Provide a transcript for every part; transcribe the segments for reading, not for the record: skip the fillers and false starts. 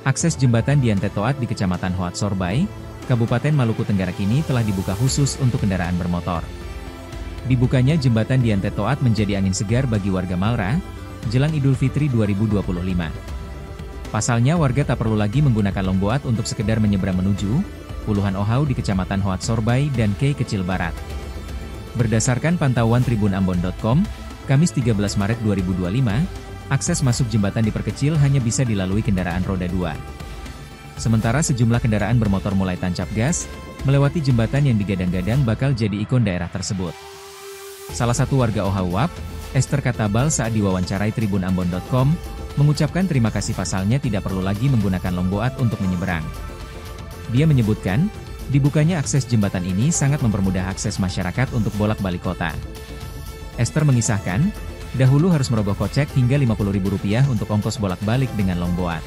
Akses jembatan Diante Toat di Kecamatan Hoat Sorbay, Kabupaten Maluku Tenggara kini telah dibuka khusus untuk kendaraan bermotor. Dibukanya jembatan Diante Toat menjadi angin segar bagi warga Malra, jelang Idul Fitri 2025. Pasalnya warga tak perlu lagi menggunakan longboat untuk sekedar menyeberang menuju puluhan ohau di Kecamatan Hoat Sorbay dan Kei Kecil Barat. Berdasarkan pantauan tribunambon.com, Kamis 13 Maret 2025, akses masuk jembatan diperkecil hanya bisa dilalui kendaraan roda 2. Sementara sejumlah kendaraan bermotor mulai tancap gas, melewati jembatan yang digadang-gadang bakal jadi ikon daerah tersebut. Salah satu warga Ohauap, Esther Katabal saat diwawancarai tribunambon.com, mengucapkan terima kasih pasalnya tidak perlu lagi menggunakan longboat untuk menyeberang. Dia menyebutkan, dibukanya akses jembatan ini sangat mempermudah akses masyarakat untuk bolak-balik kota. Esther mengisahkan, dahulu harus merogoh kocek hingga Rp50.000 untuk ongkos bolak-balik dengan longboat.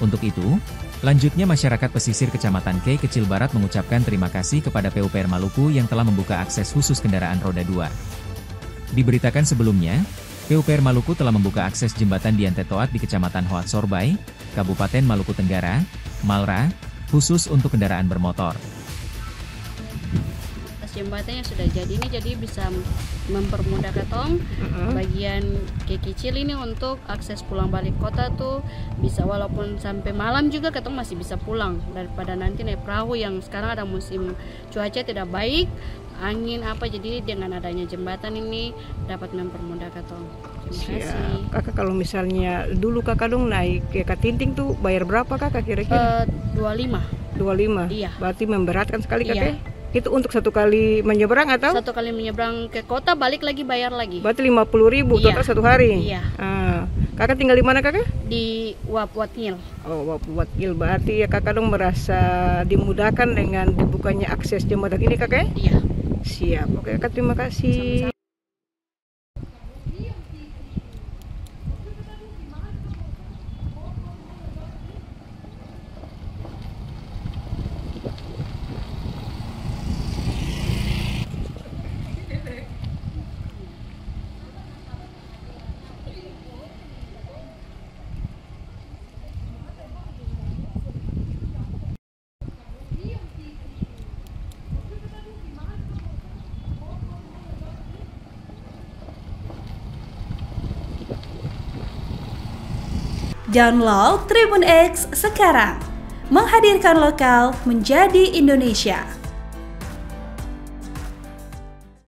Untuk itu, lanjutnya masyarakat pesisir Kecamatan Kei Kecil Barat mengucapkan terima kasih kepada PUPR Maluku yang telah membuka akses khusus kendaraan roda 2. Diberitakan sebelumnya, PUPR Maluku telah membuka akses jembatan Diante Toat di Kecamatan Hoat Sorbay, Kabupaten Maluku Tenggara, Malra, khusus untuk kendaraan bermotor. Jembatannya sudah jadi ini, jadi bisa mempermudah ketong bagian kecil ini untuk akses pulang balik kota tuh bisa, walaupun sampai malam juga ketong masih bisa pulang daripada nanti naik perahu yang sekarang ada musim cuaca tidak baik, angin apa, jadi dengan adanya jembatan ini dapat mempermudah ketong. Terima kasih. Kakak, kalau misalnya dulu kakak dong naik ke Katinting tuh bayar berapa kakak kira-kira? 25. Iya. Berarti memberatkan sekali kakak? Iya. Itu untuk satu kali menyeberang atau? Satu kali menyeberang ke kota, balik lagi bayar lagi. Berarti 50.000 total satu hari? Iya. Kakak tinggal di mana kakak? Di Wapwatngil. Oh, Wapwatngil. Berarti ya kakak dong merasa dimudahkan dengan dibukanya akses jembatan ini kakak? Iya. Siap. Oke kakak, terima kasih. Sama-sama. Download Tribun X sekarang, menghadirkan lokal menjadi Indonesia.